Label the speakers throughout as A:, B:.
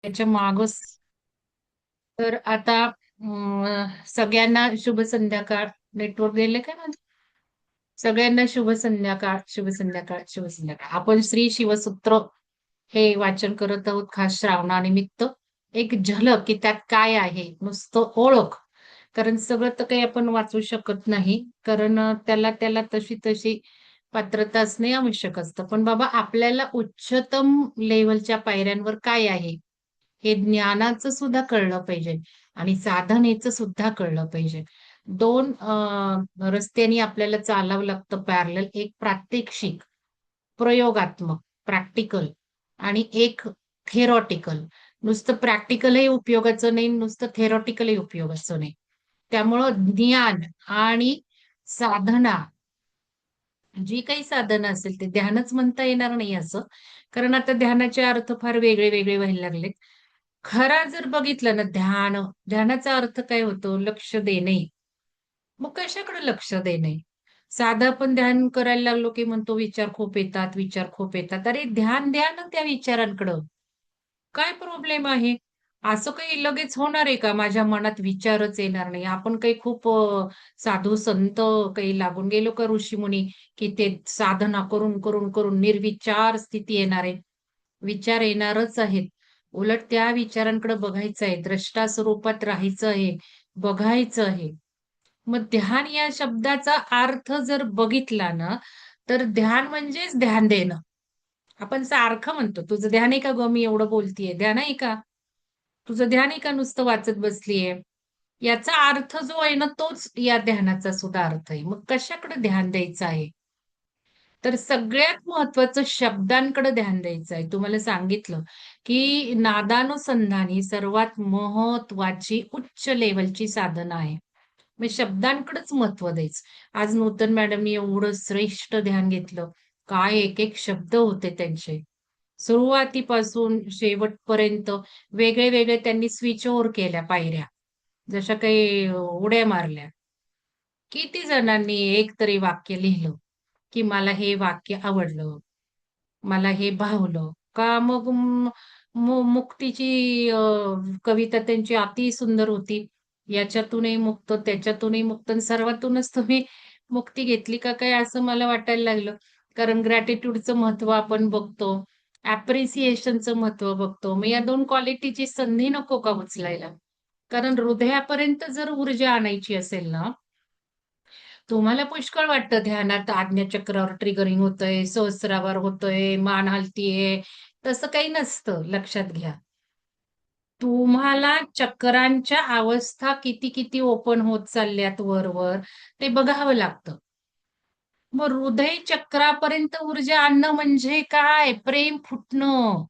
A: त्याच्या मागच तर आता सगळ्यांना शुभ संध्याकाळ. नेटवर्क गेले काय माझं? सगळ्यांना शुभ संध्याकाळ, शुभ संध्याकाळ, शुभ संध्याकाळ. आपण श्री शिवसूत्र हे वाचन करत आहोत खास श्रावणानिमित्त. एक झलक की त्यात काय आहे, नुसतं ओळख. कारण सगळं तर काही आपण वाचू शकत नाही. कारण त्याला त्याला तशी तशी पात्रता असणे आवश्यक असतं. पण बाबा आपल्याला उच्चतम लेव्हलच्या पायऱ्यांवर काय आहे हे ज्ञानाचं सुद्धा कळलं पाहिजे आणि साधनेचं सुद्धा कळलं पाहिजे. दोन रस्त्यांनी आपल्याला चालावं लागतं पॅरलल. एक प्रात्यक्षिक, प्रयोगात्मक, प्रॅक्टिकल आणि एक थेरॉटिकल. नुसतं प्रॅक्टिकलही उपयोगाचं नाही, नुसतं थेरॉटिकलही उपयोगाचं नाही. त्यामुळं ज्ञान आणि साधना, जी काही साधनं असेल ते ध्यानच म्हणता येणार नाही असं. कारण आता ध्यानाचे अर्थ फार वेगळे वेगळे व्हायला लागलेत. खरा जर बघितलं ना ध्यानाचा अर्थ काय होतो? लक्ष देणे. मग कशाकडे लक्ष देणे? साधं आपण ध्यान करायला लागलो की म्हणतो विचार खूप येतात, विचार खूप येतात. अरे ध्यान द्या ना त्या विचारांकडं. काय प्रॉब्लेम आहे? असं काही लगेच होणार आहे का माझ्या मनात विचारच येणार नाही? आपण काही खूप साधू संत काही लागून गेलो का ऋषीमुनी, की ते साधना करून, करून, करून निर्विचार स्थिती येणार आहे? विचार येणारच आहेत. उलट त्या विचारांकडे बघायचं आहे, द्रष्टा स्वरूपात राहायचं आहे, बघायचं आहे. मग ध्यान या शब्दाचा अर्थ जर बघितला ना, तर ध्यान म्हणजेच ध्यान देणं. आपण सारखं म्हणतो, "तुझं ध्यान आहे का गं मी एवढं बोलतीये? ध्यान आहे का? तुझं ध्यान आहे का नुसतं वाचत बसलीये?" याचा अर्थ जो आहे ना, तोच या ध्यानाचा सुद्धा अर्थ आहे. मग कशाकडे ध्यान द्यायचं आहे? तर सगळ्यात महत्वाचं शब्दांकडे ध्यान द्यायचं आहे. तुम्हाला सांगितलं, की नादानुसंधान ही सर्वात महत्वाची उच्च लेव्हलची साधना आहे. मग शब्दांकडेच महत्व द्यायचं. आज नूतन मॅडमनी एवढं श्रेष्ठ ध्यान घेतलं. काय एक-एक शब्द होते त्यांचे. सुरुवातीपासून शेवटपर्यंत वेगळे-वेगळे त्यांनी स्विच ओव्हर केल्या पायऱ्या. जशा काही उड्या मारल्या. किती जणांनी एक तरी वाक्य लिहिलं, की मला हे वाक्य आवडलं. मला हे भावलं. का मग मुक्तीची कविता त्यांची अति सुंदर होती. याच्यातूनही मुक्त, त्याच्यातूनही मुक्त आणि सर्वातूनच तुम्ही मुक्ती घेतली का काय असं मला वाटायला लागलं. कारण ग्रॅटिट्यूडचं महत्त्व आपण बघतो. ॲप्रिसिएशनचं महत्त्व बघतो. मग या 2 क्वालिटीची संधी नको का उचलायला? कारण हृदयापर्यंत जर ऊर्जा आणायची असेल ना, तुम्हाला पुष्कळ वाटतं ध्यानात आज्ञाचक्रावर ट्रिगरिंग होतंय, सहस्रावर होतंय, मान हलतीये. तसं काही नसतं, लक्षात घ्या. तुम्हाला चक्रांच्या अवस्था किती ओपन होत चालल्यात वर-वर ते बघावं लागतं. मग हृदय चक्रापर्यंत ऊर्जा आणणं म्हणजे काय? प्रेम फुटणं.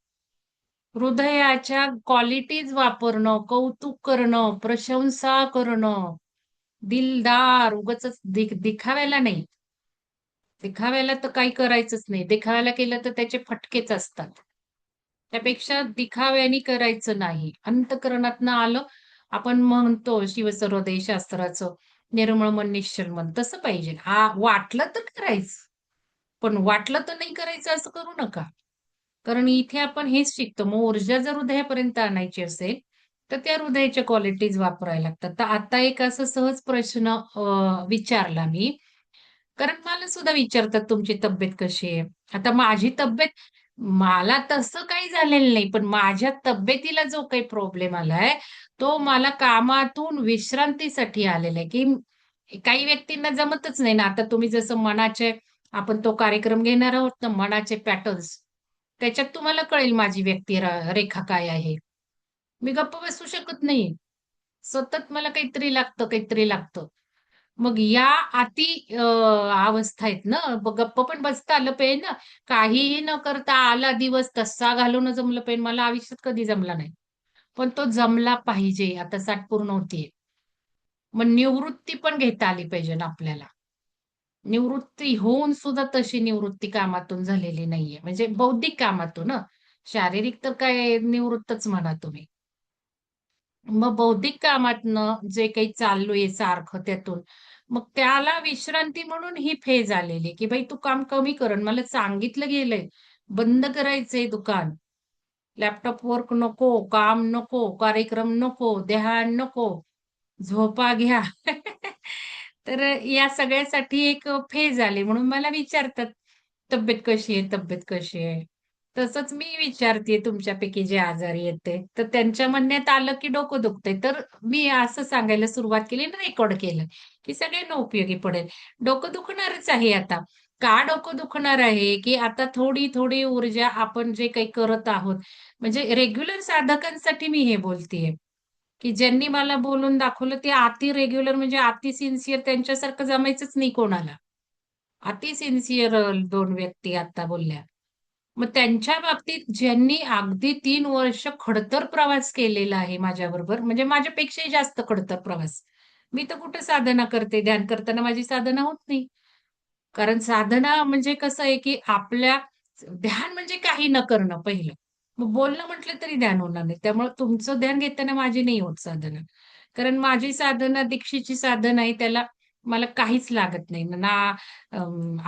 A: हृदयाच्या क्वालिटीज वापरणं, कौतुक करणं, प्रशंसा करणं. दिलदार उगाचच दिखाव्याला नाही. दिखाव्याला तर काही करायचंच नाही. दिखाव्याला केलं तर त्याचे फटकेच असतात. त्यापेक्षा दिखाव्याने करायचं नाही. अंतःकरणातनं आलं, आपण म्हणतो शिवसर्वोदय शास्त्राचं, निर्मळ मन निश्चल मन. तसं पाहिजे. वाटलं तर करायचं. पण वाटलं तर नाही करायचं असं करू नका. कारण इथे आपण हेच शिकतो. मग ऊर्जा जर हृदयापर्यंत आणायची असेल, तर त्या हृदयाच्या क्वालिटीज वापरायला लागतात. तर आता एक असा सहज प्रश्न विचारला मी. कारण मला सुद्धा विचारतात तुमची तब्येत कशी आहे? आता माझी तब्येत मला तसं काही झालेलं नाही, पण माझ्या तब्येतीला जो काही प्रॉब्लेम आलाय, तो मला कामातून विश्रांतीसाठी आलेला आहे, की काही व्यक्तींना जमतच नाही ना. आता तुम्ही जसं मनाचे आपण तो कार्यक्रम घेणार आहोत ना, मनाचे पॅटर्न्स. त्याच्यात तुम्हाला कळेल माझी रेखा काय आहे. मी गप्प बसू शकत नाही. सतत मला काहीतरी लागतं, काहीतरी लागतं. मग या अति अवस्था आहेत ना, गप्प पण बसता आलं पाहिजे ना. काहीही न करता आला दिवस तसा घालवणं जमलं पाहिजे. मला आयुष्यात कधी जमला नाही. पण तो जमला पाहिजे. आता 60 पूर्ण होतीये. मग निवृत्ती पण घेता आली पाहिजे ना आपल्याला. निवृत्ती होऊन सुद्धा तशी निवृत्ती कामातून झालेली नाहीये. म्हणजे बौद्धिक कामातून हं. शारीरिक तर काय निवृत्तच म्हणा तुम्ही. मग बौद्धिक कामातनं जे काही चाललोय सारखं त्यातून, मग त्याला विश्रांती म्हणून ही फेज आलेली, की "बाई तू काम कमी कर." आणि मला सांगितलं गेलंय, "बंद करायचंय दुकान." लॅपटॉप वर्क नको, काम नको, कार्यक्रम नको, ध्यान नको, झोपा घ्या. तर या सगळ्यासाठी एक फेज आली म्हणून मला विचारतात, तब्येत कशी आहे, तब्येत कशी आहे. तसंच मी विचारते तुमच्यापैकी जे आजारी आहेत ते. तर त्यांच्या म्हणण्यात आलं की डोकं दुखतंय. तर मी असं सांगायला सुरुवात केली आणि रेकॉर्ड केलं, की सगळ्यांना उपयोगी पडेल. डोकं दुखणारच आहे आता. का डोकं दुखणार आहे, की आता थोडी-थोडी ऊर्जा आपण जे काही करत आहोत, म्हणजे रेग्युलर साधकांसाठी मी हे बोलतेय. की ज्यांनी मला बोलून दाखवलं ते अति रेग्युलर म्हणजे अति सिन्सिअर त्यांच्यासारखं जमायचंच नाही कोणाला. अति सिन्सिअर 2 व्यक्ती आता बोलल्या. मग त्यांच्या बाबतीत ज्यांनी अगदी 3 वर्ष खडतर प्रवास केलेला आहे माझ्याबरोबर, म्हणजे माझ्यापेक्षाही जास्त खडतर प्रवास. मी तर कुठे साधना करते, ध्यान करताना माझी साधना होत नाही. कारण साधना म्हणजे कसं आहे, की आपल्या ध्यान म्हणजे काही न करणं पहिलं. मग बोलणं म्हटलं तरी ध्यान होणार नाही. त्यामुळे तुमचं ध्यान घेताना माझी नाही होत साधना. कारण माझी साधना दीक्षेची साधना आहे त्याला मला काहीच लागत नाही. ना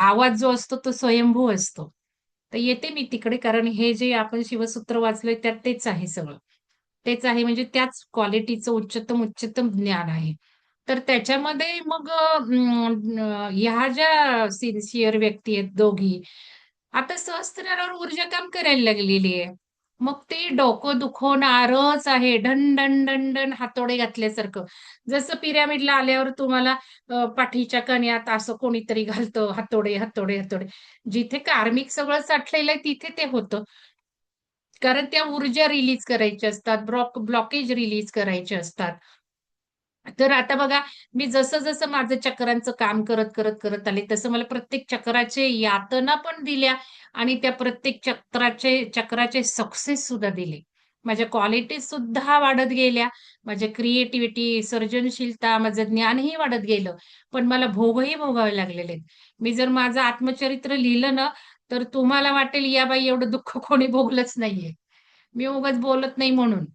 A: आवाज जो असतो तो स्वयंभू असतो. तर येते मी तिकडे कारण हे जे आपण शिवसूत्र वाचलोय त्यात तेच आहे सगळं. तेच आहे म्हणजे त्याच क्वालिटीचं उच्चतम ज्ञान आहे. तर त्याच्यामध्ये मग ह्या ज्या सिन्सिअर व्यक्ती आहेत दोघी, आता सहस्त्रावर ऊर्जा काम करायला लागलेली आहे. मग ते डोकं दुखवणारच आहे. ढन, ढन, ढन, ढन हातोडे घातल्यासारखं. जसं पिरॅमिडला आल्यावर तुम्हाला पाठीच्या कण्यात असं कोणीतरी घालतं हातोडे, हातोडे, हातोडे. जिथे कार्मिक सगळं साठलेलं आहे तिथे ते होतं. कारण त्या ऊर्जा रिलीज करायच्या असतात, ब्लॉकेज रिलीज करायचे असतात. तर आता बघा, मी जसं-जसं माझं चक्रांचं काम करत आले, तसं मला प्रत्येक चक्राचे यातना पण दिल्या आणि त्या प्रत्येक चक्राचे सक्सेस सुद्धा दिले. माझ्या क्वालिटीज सुद्धा वाढत गेल्या. माझ्या क्रिएटिव्हिटी, सर्जनशीलता, माझं ज्ञानही वाढत गेलं. पण मला भोगही भोगावे लागलेले आहेत. मी जर माझं आत्मचरित्र लिहिलं ना, तर तुम्हाला वाटेल, "या बाई एवढं दुःख कोणी भोगलंच नाहीये." मी उगाच बोलत नाही म्हणून.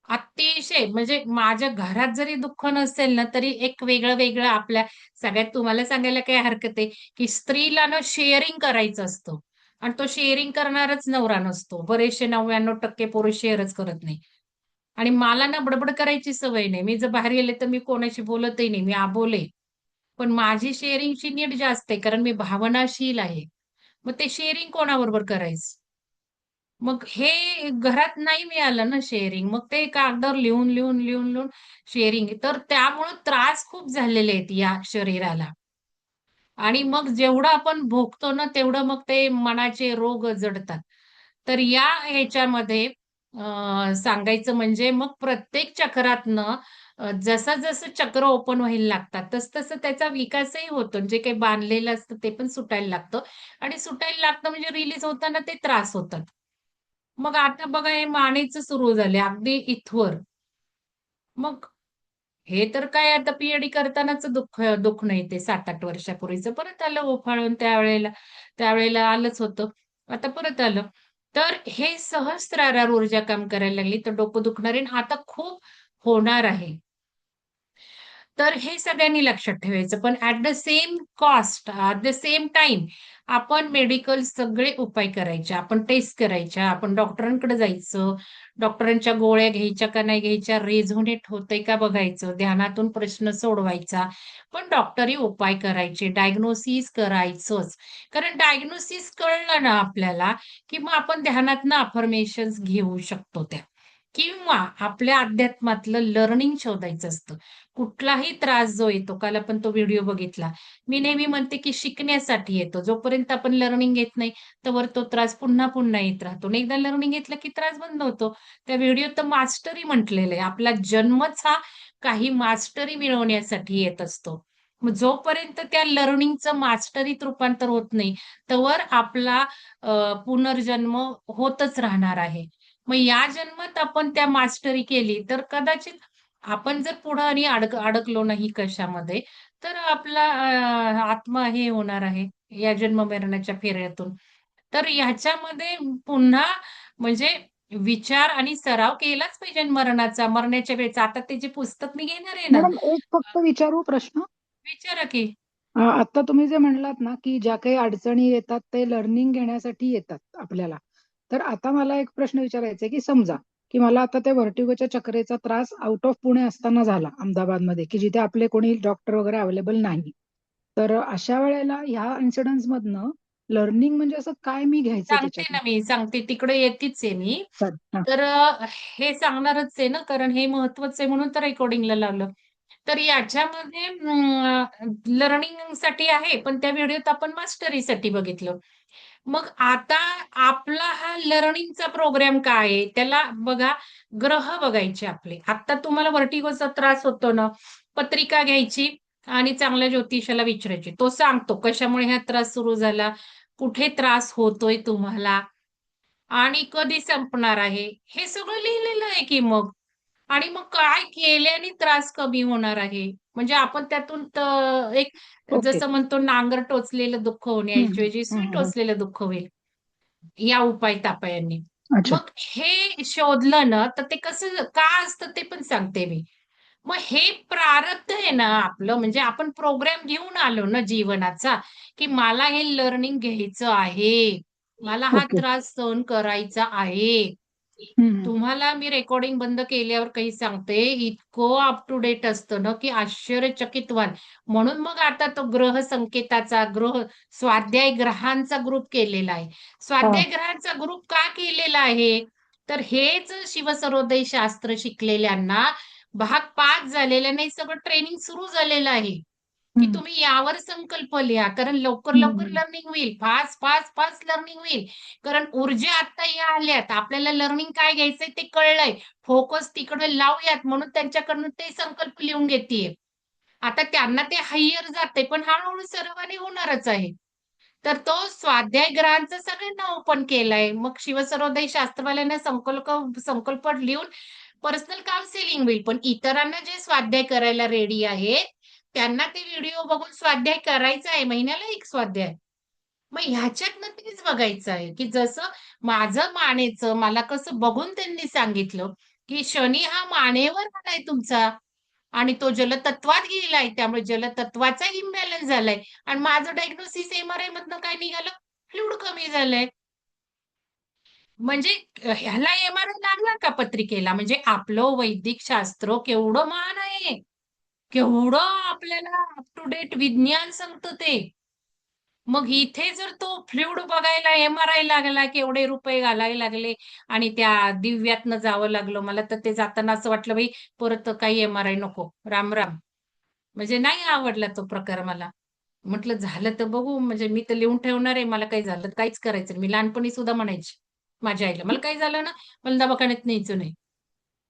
A: अतिशय म्हणजे माझ्या घरात जरी दुःख नसेल ना, तरी एक वेगळं-वेगळं आपल्या सगळ्यात तुम्हाला सांगायला काही हरकत आहे, की स्त्रीला ना शेअरिंग करायचं असतं आणि तो शेअरिंग करणारच नवरा नसतो. बरेचसे 99% पुरुष शेअरच करत नाही. आणि मला ना बडबड करायची सवय नाही. मी जर बाहेर गेले तर मी कोणाशी बोलतही नाही. मी अबोले. पण माझी शेअरिंगची नीड जास्त आहे, कारण मी भावनाशील आहे. मग ते शेअरिंग कोणाबरोबर करायचं? मग हे घरात नाही मिळालं ना शेअरिंग. मग ते कागदावर लिहून शेअरिंग. तर त्यामुळं त्रास खूप झालेले आहेत या शरीराला. आणि मग जेवढं आपण भोगतो ना, तेवढं मग ते मनाचे रोग जडतात. तर या ह्याच्यामध्ये सांगायचं म्हणजे मग प्रत्येक चक्रातनं जसं-जसं चक्र ओपन व्हायला लागतात, तसं-तसं त्याचा विकासही होतो. जे काही बांधलेलं असतं ते पण सुटायला लागतं आणि सुटायला लागतं म्हणजे रिलीज होताना ते त्रास होतात. मग आता बघा हे मानेचं सुरू झाले अगदी इथवर. मग हे तर काय आता पी करतानाच दुःख नाही ते 7-8 वर्षापूर्वीचं. परत आलं उफाळून त्यावेळेला आलंच होतं. आता परत आलं. तर हे सहस्त्रार ऊर्जा काम करायला लागली, तर डोकं दुखणार आहे आणि आता खूप होणार आहे. तर हे सगळ्यांनी लक्षात ठेवायचं. पण at the same cost, at the same time आपण मेडिकल सगळे उपाय करायचे. आपण टेस्ट करायच्या, आपण डॉक्टरांकडे जायचं, डॉक्टरांच्या गोळ्या घ्यायच्या का नाही घ्यायच्या, रेझोनेट होतंय का बघायचं, ध्यानातून प्रश्न सोडवायचा. पण डॉक्टरी उपाय करायचे, डायग्नोसिस करायचंच. कारण डायग्नोसिस कळलं ना आपल्याला, की मग आपण ध्यानातनं अफर्मेशन्स घेऊ शकतो त्या. किंवा आपल्या अध्यात्मातलं लर्निंग शोधायचं असतं. कुठलाही त्रास जो येतो, काल आपण तो व्हिडिओ बघितला. मी नेहमी म्हणते, की शिकण्यासाठी येतो. जोपर्यंत आपण लर्निंग घेत नाही, तोवर तो त्रास पुन्हा-पुन्हा येत राहतो आणि एकदा लर्निंग घेतलं, की त्रास बंद होतो. त्या व्हिडिओत तर मास्टरी म्हटलेलं आहे. आपला जन्मच हा काही मास्टरी मिळवण्यासाठी येत असतो. मग जोपर्यंत त्या लर्निंगचं मास्टरीत रूपांतर होत नाही, तोवर आपला पुनर्जन्म होतच राहणार आहे. मग या जन्मात आपण त्या मास्टरी केली, तर कदाचित आपण जर पुढं आणि अडकलो नाही कशामध्ये, तर आपला आत्मा हे होणार आहे, या जन्म-मरणाच्या फेऱ्यातून. तर ह्याच्यामध्ये पुन्हा म्हणजे विचार आणि सराव केलाच पाहिजे मरणाचा, मरण्याच्या वेळेचा. आता ते जे पुस्तक मी घेणार आहे ना,
B: मॅडम एक फक्त विचारू प्रश्न.
A: विचारा की.
B: आता तुम्ही जे म्हणलात ना, की ज्या काही अडचणी येतात ते लर्निंग घेण्यासाठी येतात आपल्याला. तर आता मला एक प्रश्न विचारायचा आहे की समजा की मला आता त्या व्हर्टिगोच्या चक्रेचा त्रास आउट ऑफ पुणे असताना झाला अहमदाबादमध्ये, की जिथे आपले कोणी डॉक्टर वगैरे अवेलेबल नाही. तर अशा वेळेला ह्या इन्सिडेंट्स मधनं लर्निंग म्हणजे असं काय मी घ्यायचं
A: सांगते
B: त्याच्यातून?
A: ना, मी सांगते, तिकडे येतीच आहे मी.
B: हा.
A: तर हे सांगणारच आहे ना, कारण हे महत्वाचं आहे म्हणून तर रेकॉर्डिंगला लावलं. तर याच्यामध्ये लर्निंग साठी आहे, पण त्या व्हिडिओत आपण मास्टरीसाठी बघितलं. मग आता आपला हा लर्निंगचा प्रोग्राम काय आहे? त्याला बघा, ग्रह बघायचे आपले. आता तुम्हाला व्हर्टिगोचा त्रास होतो ना, पत्रिका घ्यायची आणि चांगल्या ज्योतिषाला विचारायची. तो सांगतो कशामुळे हा त्रास सुरू झाला, कुठे त्रास होतोय तुम्हाला आणि कधी संपणार आहे. हे सगळं लिहिलेलं आहे की मग. आणि मग काय केल्याने त्रास कमी होणार आहे. म्हणजे आपण त्यातून एक
B: ओके.
A: जसं म्हणतो, नांगर टोचलेलं दुःख होण्याऐवजी सुई
B: हम्म.
A: टोचलेलं दुःख होईल. या उपाय-तापायांनी.
B: अच्छा.
A: मग हे शोधलं ना, तर ते कसं का असतं ते पण सांगते मी. मग हे प्रारब्ध आहे ना आपलं, म्हणजे आपण प्रोग्राम घेऊन आलो ना जीवनाचा, की मला हे लर्निंग घ्यायचं आहे. मला हा
B: ओके.
A: त्रास सहन करायचा आहे.
B: हम्म.
A: तुम्हाला मी रेकॉर्डिंग बंद केल्यावर काही सांगते, इतकं अप टू डेट असतं ना, की आश्चर्यचकित व्हाल. म्हणून मग आता तो ग्रह संकेताचा, स्वाध्याय ग्रहांचा ग्रुप केलेला आहे.
B: हा.
A: स्वाध्याय ग्रहांचा ग्रुप का केलेला आहे? तर हेच शिवसर्वोदय शास्त्र शिकलेल्यांना भाग 5 झालेल्यांना हे सगळं ट्रेनिंग सुरू झालेलं आहे. की
B: हम्म.
A: तुम्ही यावर संकल्प लिहा. कारण लवकर, लवकर
B: हम्म.
A: लर्निंग होईल. फास्ट, फास्ट, फास्ट लर्निंग होईल. कारण ऊर्जा आता या आल्यात. आपल्याला लर्निंग काय घ्यायचंय ते कळलंय. फोकस तिकडे लावूयात म्हणून त्यांच्याकडून ते संकल्प लिहून घेतीये. आता त्यांना ते हायर जाते, पण हळू सर्वांनी होणारच आहे. तर तो स्वाध्याय ग्रहांचा सगळ्यांना ओपन केलाय. मग शिवसर्वोदय शास्त्रवाल्यांना संकल्प संकल्प लिहून पर्सनल काउन्सिलिंग होईल. पण इतरांना जे स्वाध्याय करायला रेडी आहेत, त्यांना ते व्हिडिओ बघून स्वाध्याय करायचा आहे. महिन्याला एक स्वाध्याय. मग ह्याच्यातनं तेच बघायचं आहे, की जसं माझं मानेचं मला कसं बघून त्यांनी सांगितलं, की शनी हा मानेवर आलाय तुमचा आणि तो जलतत्वात गेलाय. त्यामुळे जलतत्वाचा इम्बॅलन्स झालाय आणि माझं डायग्नोसिस एम-आर-आय मधनं काय निघालं? फ्लूइड कमी झालंय. म्हणजे ह्याला एम-आर-आय लागला का पत्रिकेला? म्हणजे आपलं वैदिक शास्त्र केवढं महान आहे. केवढं आपल्याला अप टू डेट विज्ञान सांगतं ते. मग इथे जर तो फ्लुइड बघायला एम-आर-आय लागला, केवढे रुपये घालावे लागले आणि त्या दिव्यातनं जावं लागलं. मला तर ते जाताना असं वाटलं, बाई परत काही एम-आर-आय नको. राम, राम. म्हणजे नाही आवडला तो प्रकार मला. म्हटलं झालं तर बघू, म्हणजे मी तर लिहून ठेवणार आहे. मला काही झालं तर काहीच करायचं नाही. मी लहानपणी सुद्धा म्हणायची माझ्या आईला, मला काही झालं ना, मला दवाखान्यात न्यायचं नाही.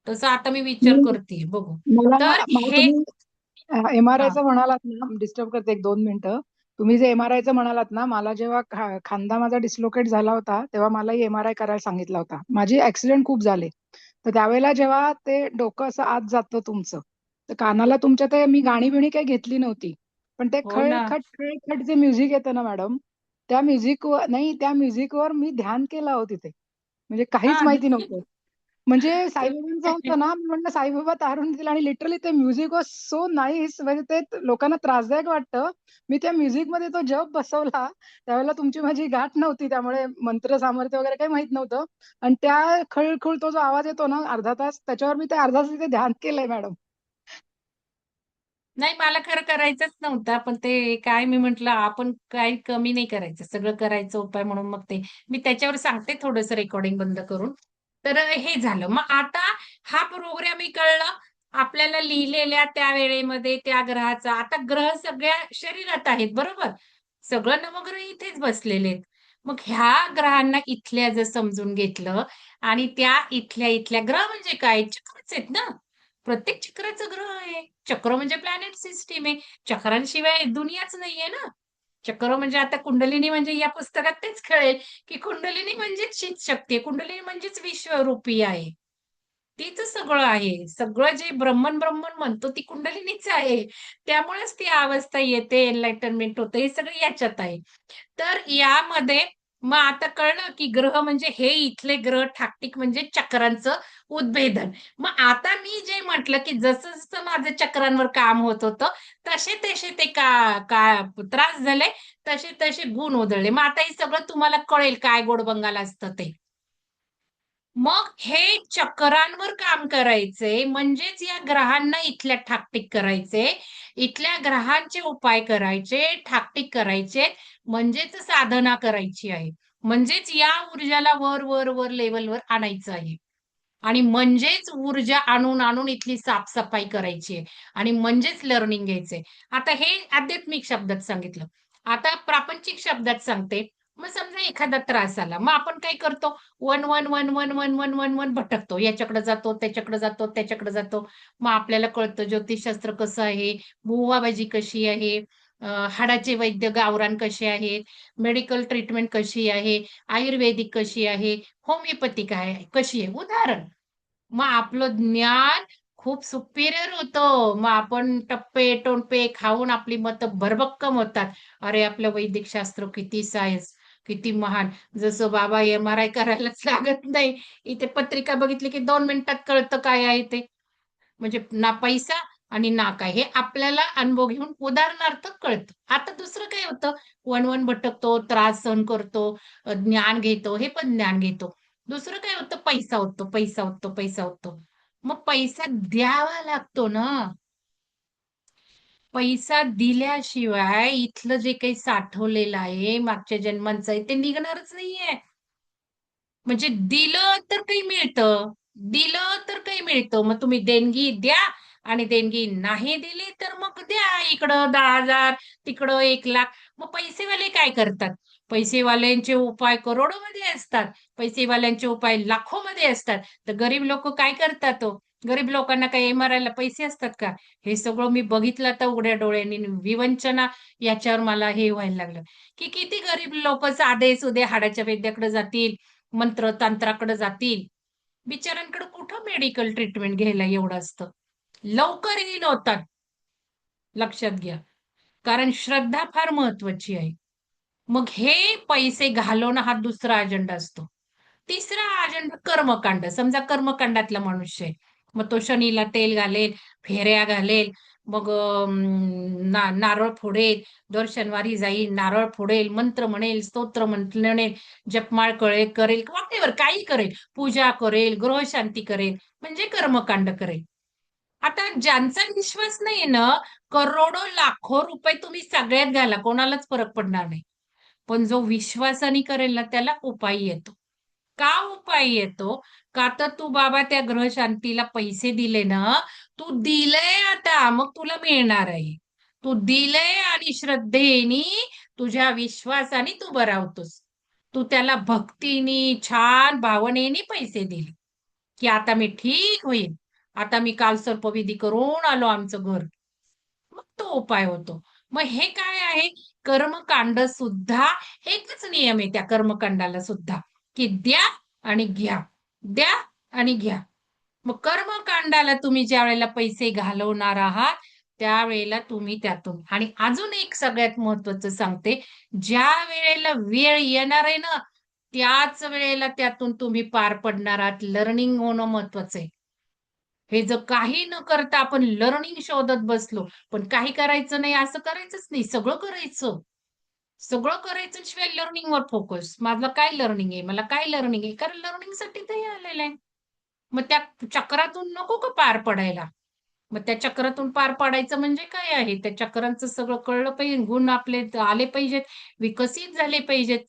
A: तसं आता मी विचार
B: मी
A: करतेय, बघू.
B: मला
A: तर
B: मला
A: हे
B: तुम्ही एमआरआयचं
A: हां.
B: म्हणालात ना, डिस्टर्ब करते एक 2 मिनिटं. तुम्ही जे एमआरआयचं म्हणालात ना, मला जेव्हा खांदा माझा डिस्लोकेट झाला होता तेव्हा मलाही एमआरआय करायला सांगितला होता. माझी ऍक्सिडेंट खूप झाले. तर त्यावेळेला जेव्हा ते डोकं असं आत जातं तुमचं, तर कानाला तुमच्या ते मी गाणी बिणी काही घेतली नव्हती. पण ते
A: हो ना.
B: खळखट खळखट जे म्युझिक येतं ना मॅडम, त्या म्युझिकवर मी ध्यान केलं हो तिथे. म्हणजे काहीच
A: हां.
B: माहिती नव्हतं. म्हणजे साईबाबांचं होतं ना, मी म्हटलं साईबाबा तारून दिला आणि लिटरली ते म्युझिक वॉज सो नाईस. म्हणजे ते लोकांना त्रासदायक वाटतं. मी त्या म्युझिकमध्ये तो जप बसवला. त्यावेळेला तुमची माझी गाठ नव्हती, त्यामुळे मंत्र सामर्थ्य वगैरे काही माहित नव्हतं. आणि त्या खळखळ तो जो आवाज येतो ना अर्धा तास, त्याच्यावर मी ते अर्धा तास तिथे ध्यान केलंय मॅडम.
A: नाही, मला खरं करायचंच नव्हता. पण ते काय मी म्हटलं, आपण काही कमी नाही करायचं. सगळं करायचं उपाय म्हणून मग ते मी त्याच्यावर सांगते थोडंसं रेकॉर्डिंग बंद करून. तर हे झालं. मग आता हा प्रोग्राम कळला. आपल्याला लिहिलेल्या त्या वेळेमध्ये त्या ग्रहाचा आता ग्रह सगळ्या शरीरात आहेत, बरोबर? सगळं नवग्रह इथेच बसलेले आहेत. मग ह्या ग्रहांना इथल्या जर समजून घेतलं आणि त्या इथल्या इथल्या ग्रह म्हणजे काय? चक्रच आहेत ना. प्रत्येक चक्राचं ग्रह आहे. चक्र म्हणजे प्लॅनेट सिस्टीम आहे. चक्रांशिवाय दुनियाच नाहीये ना. चक्र म्हणजे आता कुंडलिनी म्हणजे या पुस्तकात तेच कळेल, की कुंडलिनी म्हणजेच शीत शक्ती आहे. कुंडलिनी म्हणजेच विश्वरूपी आहे. तीच सगळं आहे. सगळं जे ब्रह्मन, ब्रह्मन म्हणतो ती कुंडलिनीच आहे. त्यामुळेच ती अवस्था येते, एनलाइटनमेंट होतं. हे सगळं याच्यात आहे. तर यामध्ये मग आता कळलं, की ग्रह म्हणजे हे इथले ग्रह ठाकटिक म्हणजे चक्रांचं उद्भेदन. मग आता मी जे म्हटलं, की जसं-जसं माझं चक्रांवर काम होत होतं, तसे-तसे ते का का त्रास झाले, तसे-तसे गुण उधळले. मग आता हे सगळं तुम्हाला कळेल काय गोडबंगाल असतं ते. मग हे चक्रांवर काम करायचे, म्हणजेच या ग्रहांना इथल्या ठाकठीक करायचे, इथल्या ग्रहांचे उपाय करायचे, ठाकठीक करायचे, म्हणजेच साधना करायची आहे. म्हणजेच या ऊर्जाला वर वर वर लेवलवर आणायचं आहे. आणि म्हणजेच ऊर्जा आणून आणून इथली साफसफाई करायची आहे. आणि म्हणजेच लर्निंग घ्यायचंय. आता हे आध्यात्मिक शब्दात सांगितलं. आता प्रापंचिक शब्दात सांगते. मग समजा एखादा त्रास आला, मग आपण काय करतो? वन वन वन वन वन वन वन वन भटकतो, याच्याकडे जातो, त्याच्याकडे जातो, त्याच्याकडे जातो. मग आपल्याला कळतं ज्योतिषशास्त्र कसं आहे, बुवाबाजी कशी आहे, हाडाचे वैद्य गावरान कसे आहेत, मेडिकल ट्रीटमेंट कशी आहे, आयुर्वेदिक कशी आहे, होमिओपॅथिक आहे कशी आहे. उदाहरण. मग आपलं ज्ञान खूप सुपिरियर होतं. मग आपण टप्पे टोणपे खाऊन आपली मतं भरभक्कम होतात. अरे आपलं वैदिक शास्त्र किती सायन्स, किती महान. जसं बाबा MRI करायलाच लागत नाही. इथे पत्रिका बघितली की 2 मिनिटात कळतं काय आहे ते. म्हणजे ना पैसा आणि ना काय, हे आपल्याला अनुभव घेऊन उदाहरणार्थ कळतं. आता दुसरं काय होतं, वन भटकतो, त्रास सहन करतो, ज्ञान घेतो, हे पण ज्ञान घेतो. दुसरं काय होतं, पैसा होतो, पैसा होतो, पैसा होतो. मग पैसा द्यावा लागतो ना. पैसा दिल्याशिवाय इथलं जे काही साठवलेलं आहे, मागच्या जन्मांचं आहे, ते निघणारच नाहीये. म्हणजे दिलं तर काही मिळतं. दिलं तर काही मिळतं. मग तुम्ही देणगी द्या आणि देणगी नाही दिली तर मग द्या इकडं 10,000, तिकडं 1,00,000. मग पैसेवाले काय करतात? पैसेवाल्यांचे उपाय करोडोमध्ये असतात. पैसेवाल्यांचे उपाय लाखोमध्ये असतात. तर गरीब लोक काय करतात हो? गरीब लोकांना काही MRIला पैसे असतात का? हे सगळं मी बघितलं तर उघड्या डोळ्यांनी. विवंचना याच्यावर मला हे व्हायला लागलं, की किती गरीब लोक साधे सुधे हाडाच्या वैद्याकडे जातील, मंत्र तंत्राकडे जातील. बिचाऱ्यांकडे कुठं मेडिकल ट्रीटमेंट घ्यायला एवढं असतं. लवकर हील होतात. लक्षात घ्या. कारण श्रद्धा फार महत्वाची आहे. मग हे पैसे घालवणं हा दुसरा अजेंडा असतो. तिसरा अजेंडा कर्मकांड. समजा कर्मकांडातला मनुष्य आहे. मग तो शनीला तेल घालेल, फेऱ्या घालेल, मग नारळ फोडेल, दर शनिवारी जाईल, नारळ फोडेल, मंत्र म्हणेल, स्तोत्र म्हणेल, जपमाळ करेल, वॉटेवर काही करेल, पूजा करेल, ग्रहशांती करेल, म्हणजे कर्मकांड करेल. आता ज्यांचा विश्वास नाहीये ना, करोडो लाखो रुपये तुम्ही सगळ्यात घाला, कोणालाच फरक पडणार नाही. पण जो विश्वासाने करेल ना, त्याला उपाय येतो. का उपाय येतो? का तर तू बाबा त्या ग्रहशांतीला पैसे दिले ना, तू दिलंय आता, मग तुला मिळणार आहे. तू दिलंय आणि श्रद्धेनी, तुझ्या विश्वासाने तू बरावतोस. तू त्याला भक्तीनी, छान भावनेनी पैसे दिले, की आता मी ठीक होईल. आता मी काल सर्पविधी करून आलो आमचं घर. मग तो उपाय होतो. मग हे काय आहे? कर्मकांड सुद्धा एकच नियम आहे त्या कर्मकांडाला सुद्धा, की द्या आणि घ्या. द्या आणि घ्या. मग कर्मकांडाला तुम्ही ज्या वेळेला पैसे घालवणार आहात, त्यावेळेला तुम्ही त्यातून, आणि अजून एक सगळ्यात महत्वाचं सांगते, ज्या वेळेला वेळ येणार आहे ना, त्याच वेळेला त्यातून तुम्ही पार पडणार आहात. लर्निंग होणं महत्वाचं आहे. हे जर काही न करता आपण लर्निंग शोधत बसलो, पण काही करायचं नाही असं करायचंच नाही. सगळं करायचं. सगळं करायचं शिवाय लर्निंगवर फोकस. माझं काय लर्निंग आहे? मला काय लर्निंग आहे? कारण लर्निंगसाठी ते आलेलं आहे. मग त्या चक्रातून नको का पार पडायला? मग त्या चक्रातून पार पाडायचं म्हणजे काय आहे? त्या चक्रांचं सगळं कळलं पाहिजे, गुण आपले आले पाहिजेत, विकसित झाले पाहिजेत.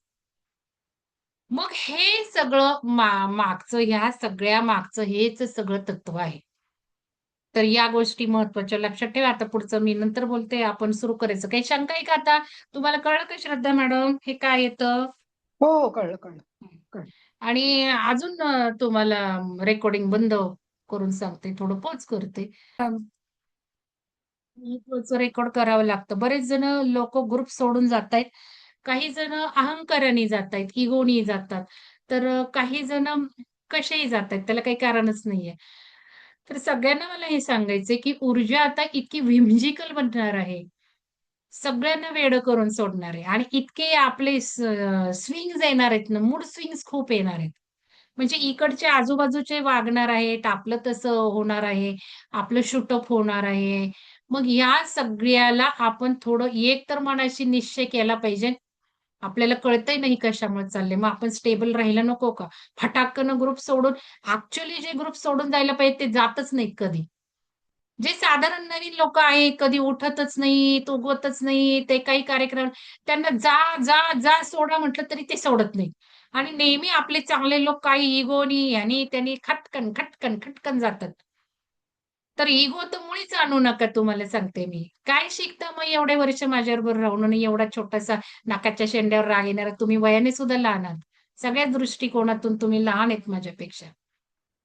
A: मग हे सगळं मागचं, ह्या सगळ्या मागचं हेच सगळं तत्व आहे. तर या गोष्टी महत्वाच्या लक्षात ठेवा. आता पुढचं मी नंतर बोलते. आपण सुरू करायचं. काही शंका आहे का आता? तुम्हाला कळलं का श्रद्धा मॅडम? हे काय येतं?
B: हो हो, कळलं कळलं कळलं.
A: आणि अजून तुम्हाला रेकॉर्डिंग बंद करून सांगते. थोडं पॉज करते. रेकॉर्ड करावं लागतं. बरेच जण लोक ग्रुप सोडून जातायत. काही जण अहंकाराने जातायत, इगोनी जातात. तर काही जण कसेही जातायत. त्याला काही कारणच नाहीये. तर सगळ्यांना मला हे सांगायचंय, की ऊर्जा आता इतकी व्हिम्जिकल बनणार आहे. सगळ्यांना वेडं करून सोडणार आहे आणि इतके आपले स्विंग्स येणार आहेत ना, मूड स्विंग्स खूप येणार आहेत. म्हणजे इकडचे आजूबाजूचे वागणार आहेत, आपलं तसं होणार आहे, आपलं शूटअप होणार आहे. मग या सगळ्याला आपण थोडं एक तर मनाशी निश्चय केला पाहिजे, आपल्याला कळतंय नाही कशामुळे चाललंय. मग आपण स्टेबल राहायला नको का? फटाकन ग्रुप सोडून ॲक्चुअली जे ग्रुप सोडून जायला पाहिजे ते जातच नाहीत कधी. जे साधारण नवीन लोक आहे, कधी उठतच नाही, उगवतच नाही, ते काही कार्यक्रम त्यांना जा, जा, जा सोडा म्हटलं तरी ते सोडत नाही. आणि नेहमी आपले चांगले लोक काही इगोनी आणि त्यांनी खटकन, खटकन, खटकन जातात. तर इगो तर मुळीच आणू नका तुम्हाला सांगते मी. काय शिकता मग एवढे वर्ष माझ्याबरोबर राहून आणि एवढा छोटासा नाकाच्या शेंड्यावर राग येणारा तुम्ही वयाने सुद्धा लहान आहात. सगळ्याच दृष्टिकोनातून तुम्ही लहान आहेत माझ्यापेक्षा.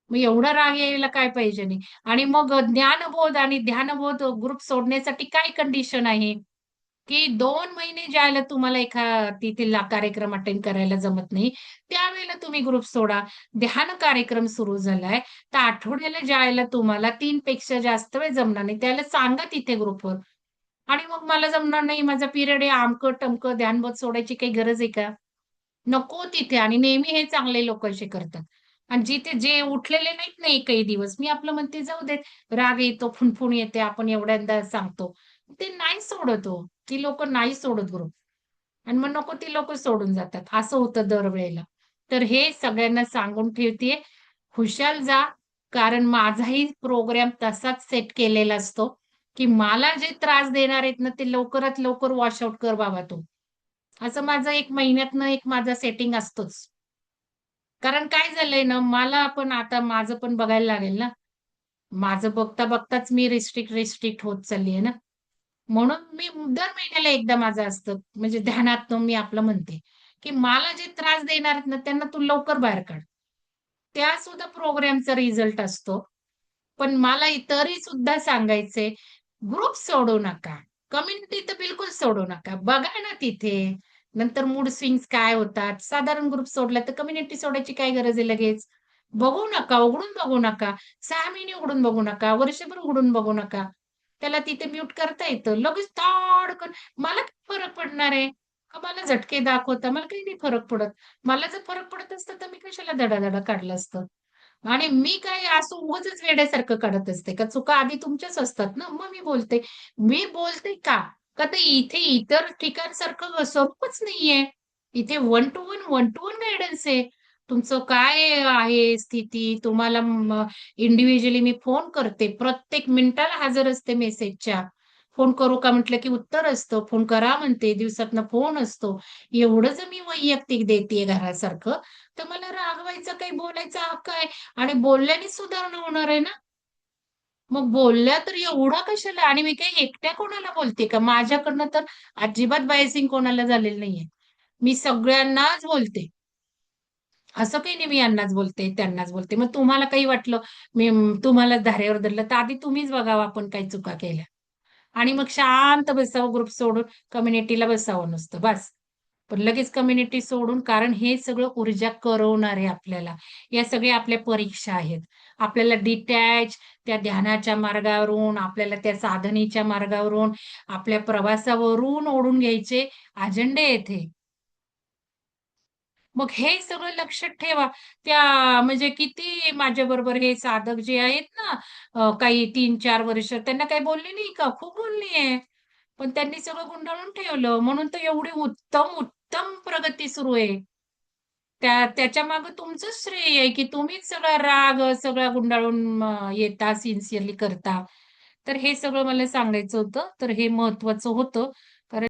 A: मग एवढा राग यायला काय पाहिजे नाही. आणि मग ज्ञानबोध आणि ध्यानबोध ग्रुप सोडण्यासाठी काय कंडिशन आहे? की 2 महिने ज्यावेळेला तुम्हाला तिथे कार्यक्रम अटेंड करायला जमत नाही, त्यावेळेला तुम्ही ग्रुप सोडा. ध्यान कार्यक्रम सुरू झालाय, तर आठवड्याला ज्यावेळेला तुम्हाला 3 पेक्षा जास्त वेळ जमणार नाही, त्यावेळेला सांगा तिथे ग्रुपवर. आणि मग मला जमणार नाही, माझा पिरियड आहे, अमकं-टमकं ध्यानबोध सोडायची काही गरज आहे का? नको तिथे आणि नेहमी हे चांगले लोक असे करतात. आणि जिथे जे उठलेले नाहीत ना एकही दिवस, मी आपलं म्हणते जाऊ देत. राग येतो, फुणफुण येते, आपण एवढ्यांदा सांगतो. ते नाही सोडत हो. ती लोकं नाही सोडत ग्रुप. आणि मग नको ती लोकं सोडून जातात. असं होतं दरवेळेला. तर हे सगळ्यांना सांगून ठेवतेय, खुशाल जा. कारण माझाही प्रोग्राम तसाच सेट केलेला असतो, की मला जे त्रास देणार आहेत ना, ते लवकरात लवकर वॉश आउट कर बाबा तू. असं माझं 1 महिन्यातनं एक माझा सेटिंग असतोच. कारण काय झालंय ना, मला पण आता माझं पण बघायला लागेल ना. माझं बघता-बघताच मी रिस्ट्रिक्ट होत चालली आहे ना. म्हणून मी दर महिन्याला एकदा माझं असतं. म्हणजे ध्यानातनं मी आपलं म्हणते, की मला जे त्रास देणार आहेत ना, त्यांना तू लवकर बाहेर काढ. त्या सुद्धा प्रोग्रामचा रिझल्ट असतो. पण मला तरी सुद्धा सांगायचंय, ग्रुप सोडू नका. कम्युनिटी तर बिलकुल सोडू नका. बघा ना तिथे. नंतर मूड स्विंग्स काय होतात. साधारण ग्रुप सोडला तर कम्युनिटी सोडायची काय गरज आहे लगेच? बघू नका, उघडून बघू नका. 6 महिने उघडून बघू नका. वर्षभर उघडून बघू नका. त्याला तिथे म्यूट करता येतं. लगेच ताडकन मला काय फरक पडणार आहे? का मला झटके दाखवता? मला काही नाही फरक पडत. मला जर फरक पडत असता तर मी कशाला धडाधड काढलं असतं. आणि मी काय असं उगाचच वेड्यासारखं काढत असते का? चुका आधी तुमच्याच असतात ना. मग मी बोलते. मी बोलते का? का तर इथे इतर ठिकाणसारखं स्वरूपच नाहीये. इथे वन टू वन गाईडन्स आहे. तुमचं काय आहे स्थिती, तुम्हाला इंडिव्हिज्युअली मी फोन करते. प्रत्येक मिनिटाला हजर असते मेसेजच्या. फोन करू का म्हटलं की उत्तर असतं. फोन करा म्हणते, दिवसातनं फोन असतो. एवढं जर मी वैयक्तिक देतेय घरासारखं, तर मला रागवायचा काही बोलायचा हक्क आहे आणि बोलल्यानेच सुधारणा होणार आहे ना. मग बोलल्या तर एवढा कशाला आणि मी काही एकट्या कोणाला बोलते का? माझ्याकडनं तर अजिबात बायसिंग कोणाला झालेलं नाहीये. मी सगळ्यांनाच बोलते. असं काही नाही मी यांनाच बोलते, त्यांनाच बोलते. मग तुम्हाला काही वाटलं, तुम्हालाच धारेवर धरलं, तर आधी तुम्हीच बघावं आपण काही चुका केल्या. आणि मग शांत बसावं ग्रुप सोडून कम्युनिटीला बसावं नुसतं बास. पण लगेच कम्युनिटी सोडून कारण हे सगळं ऊर्जा करवणार आहे आपल्याला. या सगळ्या आपल्या परीक्षा आहेत. आपल्याला डिटॅच त्या ध्यानाच्या मार्गावरून, आपल्याला त्या साधनेच्या मार्गावरून, आपल्या प्रवासावरून ओढून घ्यायचे अजेंडे आहेत मग हे सगळं लक्षात ठेवा. म्हणजे किती माझ्याबरोबर हे साधक जे आहेत ना, काही 3-4 वर्ष त्यांना काही बोलली नाही का? खूप बोलली आहे. पण त्यांनी सगळं गुंडाळून ठेवलं. म्हणून तर एवढी उत्तम, उत्तम प्रगती सुरू आहे. त्याच्यामागे तुमचंच श्रेय आहे, की तुम्हीच सगळा राग सगळा गुंडाळून येता, सिन्सिअरली करता. तर हे सगळं मला सांगायचं होतं. तर हे महत्वाचं होतं.